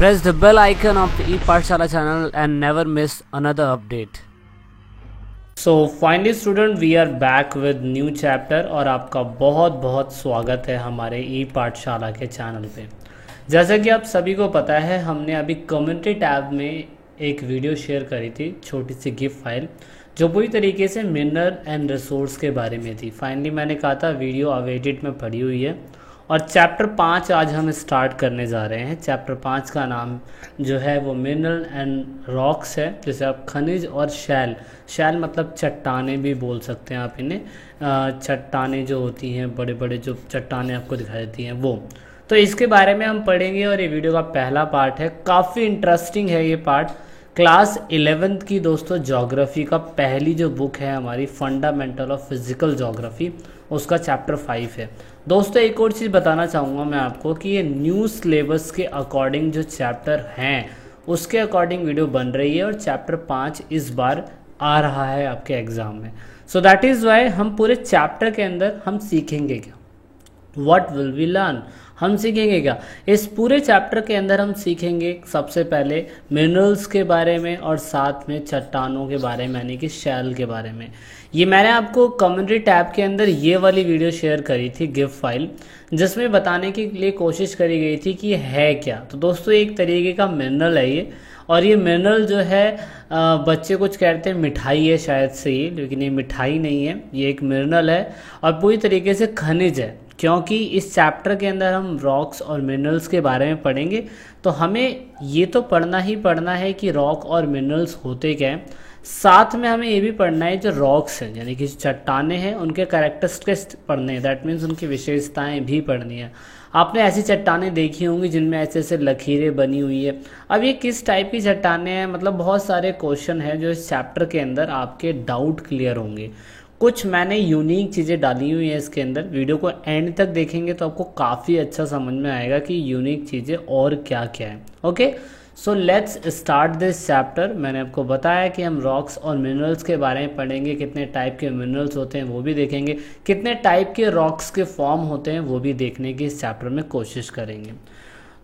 Press the bell icon of the ePathshala channel and never miss another update. So finally student, we are back with new chapter और आपका बहुत बहुत स्वागत है हमारे ePathshala के चैनल पे। जैसा कि आप सभी को पता है, हमने अभी कम्युनिटी टैब में एक वीडियो शेयर करी थी, छोटी सी गिफ फाइल जो पूरी तरीके से मिनरल एंड रिसोर्स के बारे में थी। फाइनली मैंने कहा था वीडियो अवेटेड में पड़ी हुई है और चैप्टर 5 आज हम स्टार्ट करने जा रहे हैं। चैप्टर 5 का नाम जो है वो मिनरल एंड रॉक्स है, जैसे आप खनिज और शैल मतलब चट्टाने भी बोल सकते हैं आप इन्हें। चट्टाने जो होती हैं, बड़े बड़े जो चट्टाने आपको दिखाई देती हैं वो, तो इसके बारे में हम पढ़ेंगे और ये वीडियो का पहला पार्ट है। काफ़ी इंटरेस्टिंग है ये पार्ट। क्लास 11th की दोस्तों ज्योग्राफी का पहली जो बुक है हमारी, फंडामेंटल ऑफ फिजिकल ज्योग्राफी, उसका चैप्टर 5 है। दोस्तों एक और चीज़ बताना चाहूँगा मैं आपको कि ये न्यू सिलेबस के अकॉर्डिंग जो चैप्टर हैं उसके अकॉर्डिंग वीडियो बन रही है और चैप्टर 5 इस बार आ रहा है आपके एग्ज़ाम में। सो दैट इज़ वाई हम पूरे चैप्टर के अंदर हम सीखेंगे क्या, व्हाट विल वी लर्न, हम सीखेंगे क्या इस पूरे चैप्टर के अंदर। हम सीखेंगे सबसे पहले मिनरल्स के बारे में और साथ में चट्टानों के बारे में, यानी कि शैल के बारे में। ये मैंने आपको कम्युनिटी टैब के अंदर ये वाली वीडियो शेयर करी थी, गिफ्ट फाइल, जिसमें बताने के लिए कोशिश करी गई थी कि ये है क्या। तो दोस्तों एक तरीके का मिनरल है ये, और ये मिनरल जो है बच्चे कुछ कहते हैं मिठाई है शायद से ये, लेकिन ये मिठाई नहीं है, ये एक मिनरल है और पूरी तरीके से खनिज है। क्योंकि इस चैप्टर के अंदर हम रॉक्स और मिनरल्स के बारे में पढ़ेंगे, तो हमें ये तो पढ़ना ही पढ़ना है कि रॉक और मिनरल्स होते क्या हैं। साथ में हमें ये भी पढ़ना है जो रॉक्स हैं, यानी कि चट्टाने हैं, उनके कैरेक्टरिस्टिक्स पढ़ने हैं, दैट मीन्स उनकी विशेषताएं भी पढ़नी है। आपने ऐसी चट्टानें देखी होंगी जिनमें ऐसे ऐसे लकीरें बनी हुई है। अब ये किस टाइप की चट्टानें हैं, मतलब बहुत सारे क्वेश्चन हैं जो इस चैप्टर के अंदर आपके डाउट क्लियर होंगे। कुछ मैंने यूनिक चीज़ें डाली हुई हैं इसके अंदर, वीडियो को एंड तक देखेंगे तो आपको काफ़ी अच्छा समझ में आएगा कि यूनिक चीज़ें और क्या क्या है। Okay, so let's start this chapter. मैंने आपको बताया कि हम रॉक्स और मिनरल्स के बारे में पढ़ेंगे, कितने टाइप के मिनरल्स होते हैं वो भी देखेंगे, कितने टाइप के रॉक्स के फॉर्म होते हैं वो भी देखने की इस चैप्टर में कोशिश करेंगे।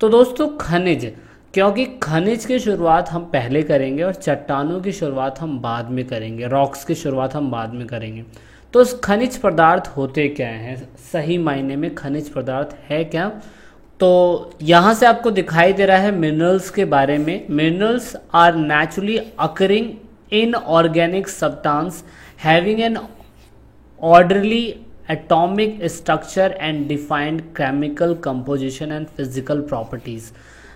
तो दोस्तों खनिज, क्योंकि खनिज की शुरुआत हम पहले करेंगे और चट्टानों की शुरुआत हम बाद में करेंगे, रॉक्स की शुरुआत हम बाद में करेंगे। तो खनिज पदार्थ होते क्या हैं, सही मायने में खनिज पदार्थ है क्या। तो यहाँ से आपको दिखाई दे रहा है मिनरल्स के बारे में। Minerals are naturally occurring inorganic substance having an orderly atomic structure and defined chemical composition and physical properties।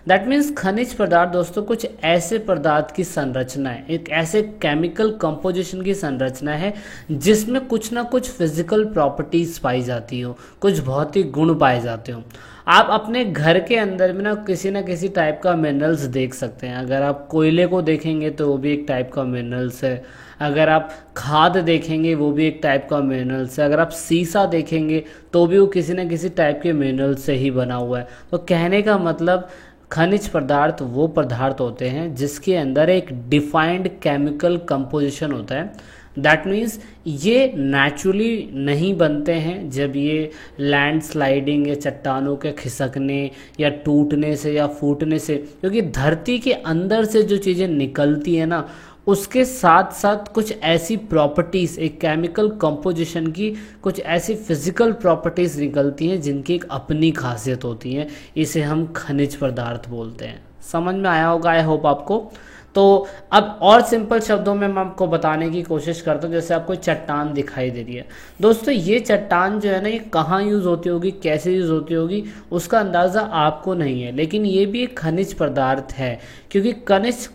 That means खनिज पदार्थ दोस्तों कुछ ऐसे पदार्थ की संरचना है, एक ऐसे केमिकल कंपोजिशन की संरचना है जिसमें कुछ ना कुछ फिजिकल प्रॉपर्टीज पाई जाती हो, कुछ भौतिक गुण पाए जाते हो। आप अपने घर के अंदर में ना किसी टाइप का मिनरल्स देख सकते हैं। अगर आप कोयले को देखेंगे तो वो भी एक टाइप का मिनरल्स है, अगर आप खाद देखेंगे वो भी एक टाइप का मिनरल्स है, अगर आप शीशा देखेंगे तो भी वो किसी न किसी टाइप के मिनरल्स से ही बना हुआ है। तो कहने का मतलब खनिज पदार्थ वो पदार्थ होते हैं जिसके अंदर एक डिफाइंड केमिकल कंपोजिशन होता है। दैट मीन्स ये नेचुरली नहीं बनते हैं, जब ये लैंडस्लाइडिंग या चट्टानों के खिसकने या टूटने से या फूटने से, क्योंकि धरती के अंदर से जो चीज़ें निकलती है ना, उसके साथ साथ कुछ ऐसी प्रॉपर्टीज़, एक केमिकल कंपोजिशन की कुछ ऐसी फिजिकल प्रॉपर्टीज़ निकलती हैं जिनकी एक अपनी खासियत होती है। इसे हम खनिज पदार्थ बोलते हैं। समझ में आया होगा आई होप आपको। तो अब और सिंपल शब्दों में मैं आपको बताने की कोशिश करता हूँ। जैसे आपको चट्टान दिखाई दे रही है दोस्तों, ये चट्टान जो है ना, ये कहाँ यूज़ होती होगी, कैसे यूज़ होती होगी, उसका अंदाज़ा आपको नहीं है, लेकिन ये भी एक खनिज पदार्थ है। क्योंकि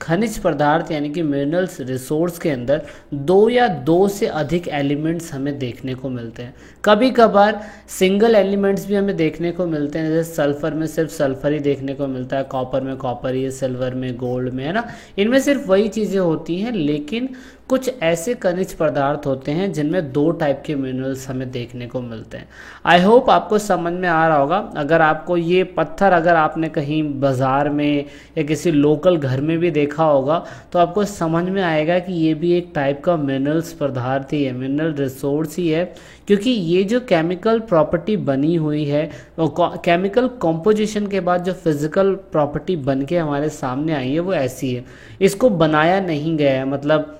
खनिज पदार्थ यानी कि मिनरल्स रिसोर्स के अंदर 2 या 2 से अधिक एलिमेंट्स हमें देखने को मिलते हैं। कभी कभार सिंगल एलिमेंट्स भी हमें देखने को मिलते हैं, जैसे सल्फर में सिर्फ सल्फर ही देखने को मिलता है, कॉपर में कॉपर ही, सिल्वर में गोल्ड में, है ना, इनमें सिर्फ वही चीज़ें होती हैं। लेकिन कुछ ऐसे खनिज पदार्थ होते हैं जिनमें दो टाइप के मिनरल्स हमें देखने को मिलते हैं। आई होप आपको समझ में आ रहा होगा। अगर आपको ये पत्थर अगर आपने कहीं बाज़ार में या किसी लोकल घर में भी देखा होगा तो आपको समझ में आएगा कि ये भी एक टाइप का मिनरल्स पदार्थ ही है, मिनरल रिसोर्स ही है, क्योंकि ये जो केमिकल प्रॉपर्टी बनी हुई है, केमिकल कॉम्पोजिशन के बाद जो फिजिकल प्रॉपर्टी बन के हमारे सामने आई है वो ऐसी है। इसको बनाया नहीं गया है, मतलब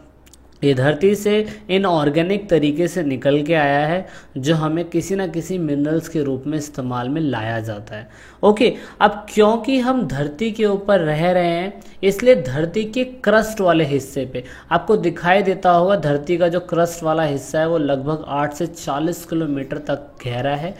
ये धरती से इनऑर्गेनिक तरीके से निकल के आया है, जो हमें किसी ना किसी मिनरल्स के रूप में इस्तेमाल में लाया जाता है। ओके, अब क्योंकि हम धरती के ऊपर रह रहे हैं इसलिए धरती के क्रस्ट वाले हिस्से पे आपको दिखाई देता होगा, धरती का जो क्रस्ट वाला हिस्सा है वो लगभग 8 से 40 किलोमीटर तक गहरा है।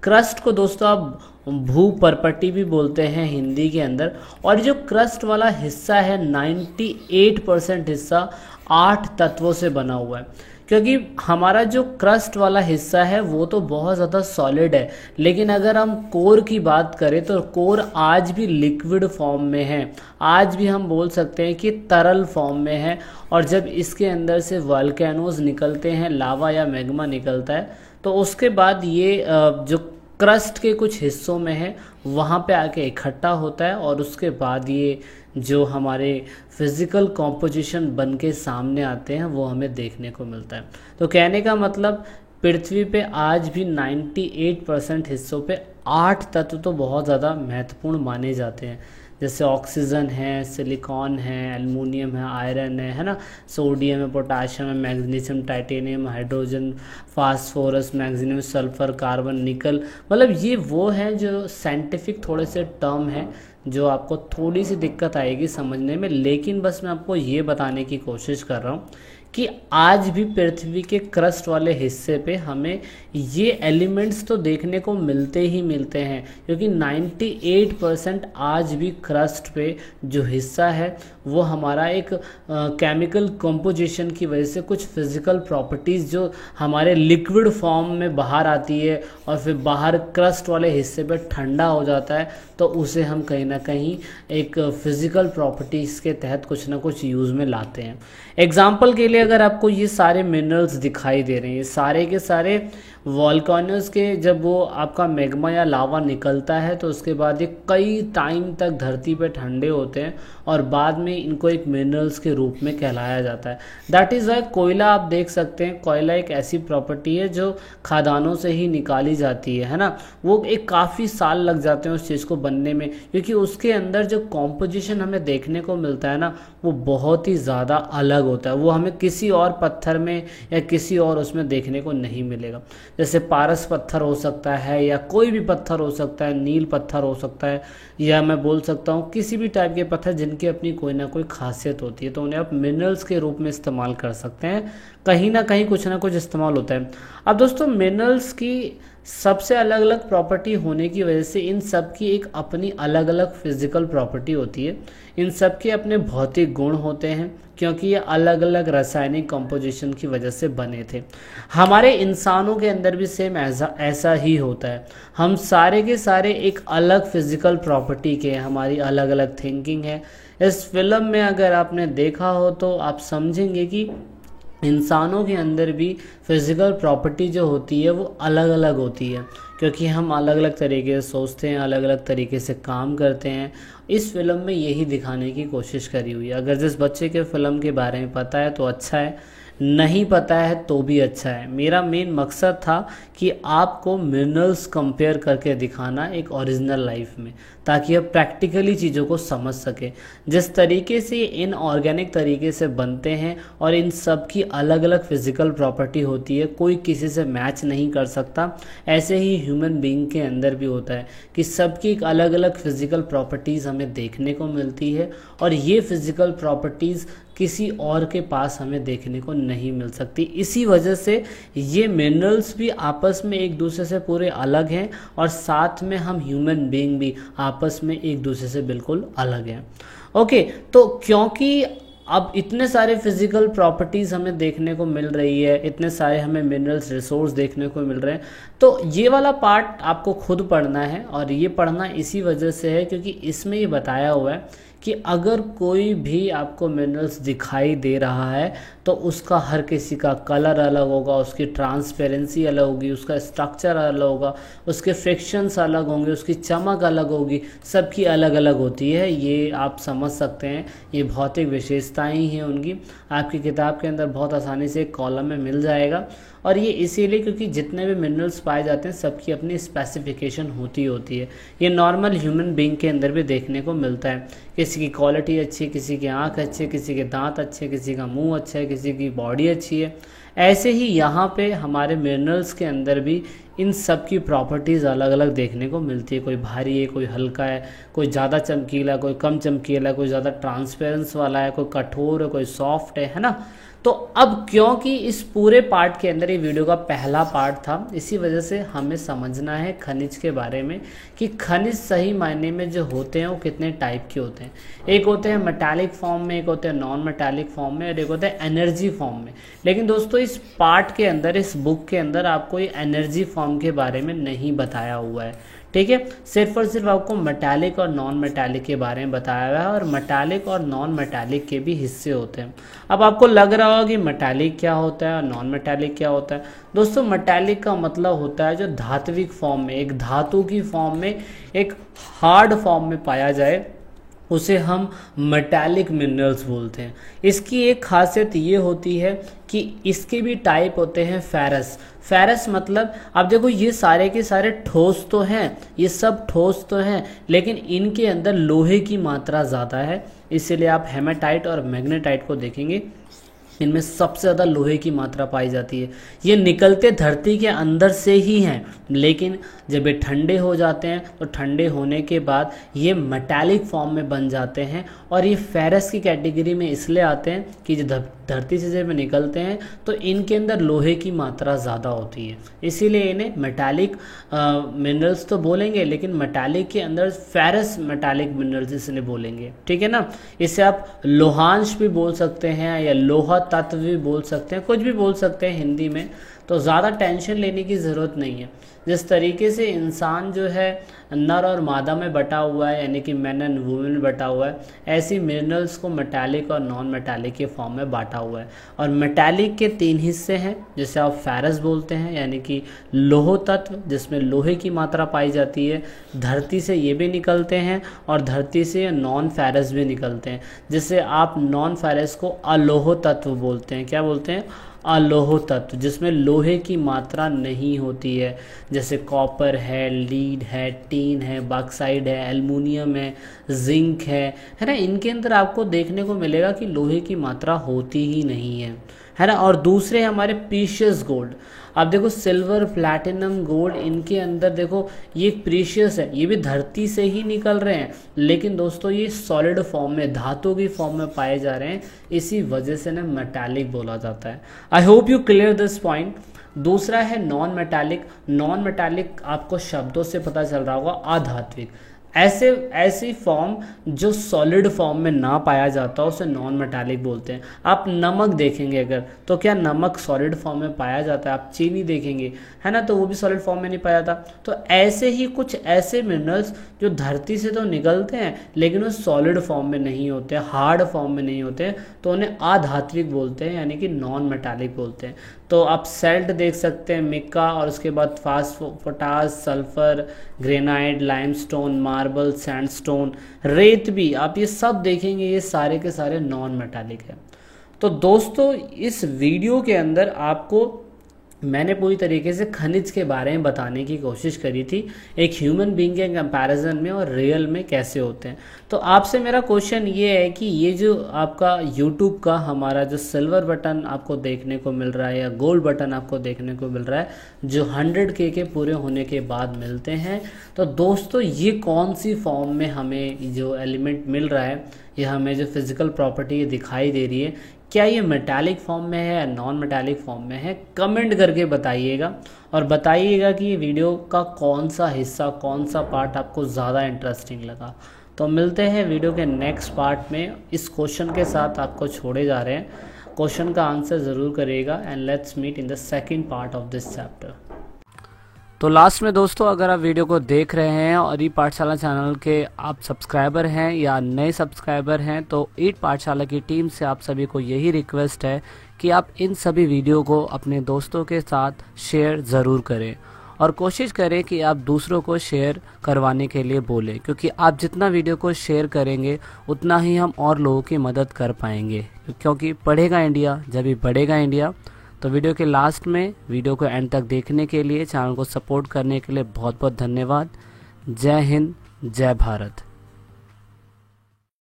क्रस्ट को दोस्तों आप भूपर्पटी भी बोलते हैं हिंदी के अंदर, और जो क्रस्ट वाला हिस्सा है 98% हिस्सा 8 तत्वों से बना हुआ है। क्योंकि हमारा जो क्रस्ट वाला हिस्सा है वो तो बहुत ज़्यादा सॉलिड है, लेकिन अगर हम कोर की बात करें तो कोर आज भी लिक्विड फॉर्म में है, आज भी हम बोल सकते हैं कि तरल फॉर्म में है। और जब इसके अंदर से वोल्केनोज निकलते हैं, लावा या मैग्मा निकलता है, तो उसके बाद ये जो क्रस्ट के कुछ हिस्सों में है वहाँ पे आके इकट्ठा होता है, और उसके बाद ये जो हमारे फिज़िकल कॉम्पोजिशन बन के सामने आते हैं वो हमें देखने को मिलता है। तो कहने का मतलब पृथ्वी पे आज भी 98% हिस्सों पे 8 तत्व तो बहुत ज़्यादा महत्वपूर्ण माने जाते हैं, जैसे ऑक्सीजन है, सिलिकॉन है, एल्युमिनियम है, आयरन है ना, सोडियम है, पोटाशियम है, magnesium, titanium, hydrogen, phosphorus, magnesium, sulphur, carbon, निकल। मतलब ये वो है जो साइंटिफिक थोड़े से टर्म है जो आपको थोड़ी सी दिक्कत आएगी समझने में, लेकिन बस मैं आपको ये बताने की कोशिश कर रहा हूँ कि आज भी पृथ्वी के क्रस्ट वाले हिस्से पे हमें ये एलिमेंट्स तो देखने को मिलते ही मिलते हैं, क्योंकि 98% आज भी क्रस्ट पे जो हिस्सा है वो हमारा एक केमिकल कंपोजिशन की वजह से कुछ फिजिकल प्रॉपर्टीज़ जो हमारे लिक्विड फॉर्म में बाहर आती है और फिर बाहर क्रस्ट वाले हिस्से पे ठंडा हो जाता है, तो उसे हम कहीं ना कहीं एक फिजिकल प्रॉपर्टीज़ के तहत कुछ ना कुछ यूज़ में लाते हैं। एग्जाम्पल के लिए अगर आपको ये सारे मिनरल्स दिखाई दे रहे हैं, ये सारे के सारे वॉल्केनोज के जब वो आपका मैग्मा या लावा निकलता है तो उसके बाद ये कई टाइम तक धरती पे ठंडे होते हैं और बाद में इनको एक मिनरल्स के रूप में कहलाया जाता है। दैट इज़ वाई कोयला आप देख सकते हैं, कोयला एक ऐसी प्रॉपर्टी है जो खदानों से ही निकाली जाती है ना। वो एक काफ़ी साल लग जाते हैं उस चीज़ को बनने में, क्योंकि उसके अंदर जो कॉम्पोजिशन हमें देखने को मिलता है ना वो बहुत ही ज़्यादा अलग होता है, वो हमें किसी और पत्थर में या किसी और उसमें देखने को नहीं मिलेगा। जैसे पारस पत्थर हो सकता है या कोई भी पत्थर हो सकता है, नील पत्थर हो सकता है, या मैं बोल सकता हूँ किसी भी टाइप के पत्थर जिनकी अपनी कोई ना कोई खासियत होती है, तो उन्हें आप मिनरल्स के रूप में इस्तेमाल कर सकते हैं। कहीं ना कहीं कुछ ना कुछ इस्तेमाल होता है। अब दोस्तों मिनरल्स की सबसे अलग अलग प्रॉपर्टी होने की वजह से इन सब की एक अपनी अलग अलग फिजिकल प्रॉपर्टी होती है, इन सब के अपने भौतिक गुण होते हैं, क्योंकि ये अलग अलग रासायनिक कंपोजिशन की वजह से बने थे। हमारे इंसानों के अंदर भी सेम ऐसा ही होता है। हम सारे के सारे एक अलग फिजिकल प्रॉपर्टी के, हमारी अलग अलग थिंकिंग है। इस फिल्म में अगर आपने देखा हो तो आप समझेंगे कि इंसानों के अंदर भी फिज़िकल प्रॉपर्टी जो होती है वो अलग अलग होती है, क्योंकि हम अलग अलग तरीके से सोचते हैं, अलग अलग तरीके से काम करते हैं। इस फिल्म में यही दिखाने की कोशिश करी हुई है। अगर जिस बच्चे के फिल्म के बारे में पता है तो अच्छा है, नहीं पता है तो भी अच्छा है। मेरा मेन मकसद था कि आपको मिनरल्स कंपेयर करके दिखाना एक ओरिजिनल लाइफ में, ताकि आप प्रैक्टिकली चीज़ों को समझ सकें। जिस तरीके से इन ऑर्गेनिक तरीके से बनते हैं और इन सब की अलग अलग फिजिकल प्रॉपर्टी होती है, कोई किसी से मैच नहीं कर सकता। ऐसे ही ह्यूमन बीइंग के अंदर भी होता है कि सबकी एक अलग अलग फिजिकल प्रॉपर्टीज़ हमें देखने को मिलती है, और ये फिजिकल प्रॉपर्टीज़ किसी और के पास हमें देखने को नहीं मिल सकती। इसी वजह से ये मिनरल्स भी आपस में एक दूसरे से पूरे अलग हैं, और साथ में हम ह्यूमन बीइंग भी आपस में एक दूसरे से बिल्कुल अलग हैं। ओके, तो क्योंकि अब इतने सारे फिजिकल प्रॉपर्टीज़ हमें देखने को मिल रही है, इतने सारे हमें मिनरल्स रिसोर्स देखने को मिल रहे हैं, तो ये वाला पार्ट आपको खुद पढ़ना है। और ये पढ़ना इसी वजह से है क्योंकि इसमें ये बताया हुआ है कि अगर कोई भी आपको मिनरल्स दिखाई दे रहा है तो उसका हर किसी का कलर अलग होगा, उसकी ट्रांसपेरेंसी अलग होगी, उसका स्ट्रक्चर अलग होगा, उसके फ्रिक्शंस अलग होंगे, उसकी चमक अलग होगी, सबकी अलग अलग होती है। ये आप समझ सकते हैं, ये भौतिक विशेषताएं ही हैं उनकी। आपकी किताब के अंदर बहुत आसानी से एक कॉलम में मिल जाएगा। और ये इसीलिए क्योंकि जितने भी मिनरल्स पाए जाते हैं सबकी अपनी स्पेसिफिकेशन होती है। ये नॉर्मल ह्यूमन बीइंग के अंदर भी देखने को मिलता है। किसी की क्वालिटी अच्छी है, किसी की आंख अच्छी है, किसी के दांत अच्छे, किसी का मुंह अच्छा है, किसी की बॉडी अच्छी है। ऐसे ही यहाँ पे हमारे मिनरल्स के अंदर भी इन सब की प्रॉपर्टीज़ अलग अलग देखने को मिलती है। कोई भारी है, कोई हल्का है, कोई ज़्यादा चमकीला है, कोई कम चमकीला है, कोई ज़्यादा ट्रांसपेरेंस वाला है, कोई कठोर है, कोई सॉफ्ट है ना। तो अब क्योंकि इस पूरे पार्ट के अंदर ये वीडियो का पहला पार्ट था, इसी वजह से हमें समझना है खनिज के बारे में कि खनिज सही मायने में जो होते हैं वो कितने टाइप के होते हैं। एक होते हैं मेटालिक फॉर्म में, एक होते हैं नॉन मेटालिक फॉर्म में, और एक होते हैं एनर्जी फॉर्म में। लेकिन दोस्तों इस पार्ट के अंदर, इस बुक के अंदर आपको ये एनर्जी फॉर्म के बारे में नहीं बताया हुआ है। ठीक है, सिर्फ और सिर्फ आपको मेटालिक और नॉन मेटालिक के बारे में बताया हुआ है, और मेटालिक और नॉन मेटालिक के भी हिस्से होते हैं। अब आपको लग रहा होगा कि मेटालिक क्या होता है और नॉन मेटालिक क्या होता है। दोस्तों मेटालिक का मतलब होता है जो धात्विक फॉर्म में, एक धातु की फॉर्म में, एक हार्ड फॉर्म में पाया जाए, उसे हम मेटालिक मिनरल्स बोलते हैं। इसकी एक खासियत ये होती है कि इसके भी टाइप होते हैं फेरस। फेरस मतलब अब देखो ये सारे के सारे ठोस तो हैं, ये सब ठोस तो हैं, लेकिन इनके अंदर लोहे की मात्रा ज़्यादा है। इसीलिए आप हेमेटाइट और मैग्नेटाइट को देखेंगे, इनमें सबसे ज़्यादा लोहे की मात्रा पाई जाती है। ये निकलते धरती के अंदर से ही हैं, लेकिन जब ये ठंडे हो जाते हैं तो ठंडे होने के बाद ये मेटालिक फॉर्म में बन जाते हैं। और ये फेरस की कैटेगरी में इसलिए आते हैं कि जब धरती से जब निकलते हैं तो इनके अंदर लोहे की मात्रा ज़्यादा होती है, इसीलिए इन्हें मेटालिक मिनरल्स तो बोलेंगे, लेकिन मेटालिक के अंदर फेरस मेटालिक मिनरल्स इसलिए बोलेंगे। ठीक है ना। इसे आप लोहांश भी बोल सकते हैं या लोहा तत्व भी बोल सकते हैं, कुछ भी बोल सकते हैं हिंदी में। तो ज़्यादा टेंशन लेने की ज़रूरत नहीं है। जिस तरीके से इंसान जो है नर और मादा में बटा हुआ है, यानी कि मैन एंड वुमेन में बटा हुआ है, ऐसी मिनरल्स को मेटालिक और नॉन मेटालिक के फॉर्म में बांटा हुआ है। और मेटालिक के 3 हिस्से हैं, जिसे आप फेरस बोलते हैं, यानी कि लोह तत्व, जिसमें लोहे की मात्रा पाई जाती है। धरती से ये भी निकलते हैं और धरती से नॉन फेरस भी निकलते हैं, जिसे आप नॉन फेरस को अलोह तत्व बोलते हैं। क्या बोलते हैं? अलोह तत्व, जिसमें लोहे की मात्रा नहीं होती है, जैसे कॉपर है, लीड है, टीन है, बॉक्साइड है, एल्युमिनियम है, जिंक है ना। इनके अंदर आपको देखने को मिलेगा कि लोहे की मात्रा होती ही नहीं है ना। और दूसरे हमारे प्रीशियस गोल्ड। अब देखो सिल्वर, प्लैटिनम, गोल्ड, इनके अंदर देखो ये प्रीशियस है, ये भी धरती से ही निकल रहे हैं, लेकिन दोस्तों ये सॉलिड फॉर्म में, धातु की फॉर्म में पाए जा रहे हैं। इसी वजह से ना मेटालिक बोला जाता है। I hope you clear this point. दूसरा है नॉन मेटालिक। नॉन मेटालिक आपको शब्दों से पता चल रहा होगा, अधात्विक। ऐसी फॉर्म जो सॉलिड फॉर्म में ना पाया जाता उसे नॉन मेटालिक बोलते हैं। आप नमक देखेंगे अगर, तो क्या नमक सॉलिड फॉर्म में पाया जाता है? आप चीनी देखेंगे, है ना, तो वो भी सॉलिड फॉर्म में नहीं पाया जाता। तो ऐसे ही कुछ ऐसे मिनरल्स जो धरती से तो निकलते हैं, लेकिन वो सॉलिड फॉर्म में नहीं होते, हार्ड फॉर्म में नहीं होते, तो उन्हें अधात्विक बोलते हैं, यानी कि नॉन मेटालिक बोलते हैं। तो आप सेल्ट देख सकते हैं, मिका, और उसके बाद phosphates, sulphur, granite, limestone, marble, sandstone, रेत भी, आप ये सब देखेंगे, ये सारे के सारे नॉन मेटालिक है। तो दोस्तों इस वीडियो के अंदर आपको मैंने पूरी तरीके से खनिज के बारे में बताने की कोशिश करी थी, एक ह्यूमन बीइंग के कंपैरिजन में और रियल में कैसे होते हैं। तो आपसे मेरा क्वेश्चन ये है कि ये जो आपका यूट्यूब का हमारा जो सिल्वर बटन आपको देखने को मिल रहा है या गोल्ड बटन आपको देखने को मिल रहा है, जो 100K के पूरे होने के बाद मिलते हैं, तो दोस्तों ये कौन सी फॉर्म में हमें जो एलिमेंट मिल रहा है, ये हमें जो फिजिकल प्रॉपर्टी दिखाई दे रही है, क्या ये मेटालिक फॉर्म में है या नॉन मेटालिक फॉर्म में है? कमेंट करके बताइएगा, और बताइएगा कि ये वीडियो का कौन सा हिस्सा, कौन सा पार्ट आपको ज़्यादा इंटरेस्टिंग लगा। तो मिलते हैं वीडियो के नेक्स्ट पार्ट में। इस क्वेश्चन के साथ आपको छोड़े जा रहे हैं, क्वेश्चन का आंसर ज़रूर करिएगा, and let's meet in the second part of this chapter. तो लास्ट में दोस्तों, अगर आप वीडियो को देख रहे हैं और ई पाठशाला चैनल के आप सब्सक्राइबर हैं या नए सब्सक्राइबर हैं, तो ई पाठशाला की टीम से आप सभी को यही रिक्वेस्ट है कि आप इन सभी वीडियो को अपने दोस्तों के साथ शेयर ज़रूर करें और कोशिश करें कि आप दूसरों को शेयर करवाने के लिए बोलें, क्योंकि आप जितना वीडियो को शेयर करेंगे उतना ही हम और लोगों की मदद कर पाएंगे, क्योंकि पढ़ेगा इंडिया जब भी बढ़ेगा इंडिया। तो वीडियो के लास्ट में वीडियो को एंड तक देखने के लिए, चैनल को सपोर्ट करने के लिए बहुत बहुत धन्यवाद। जय हिंद, जय भारत।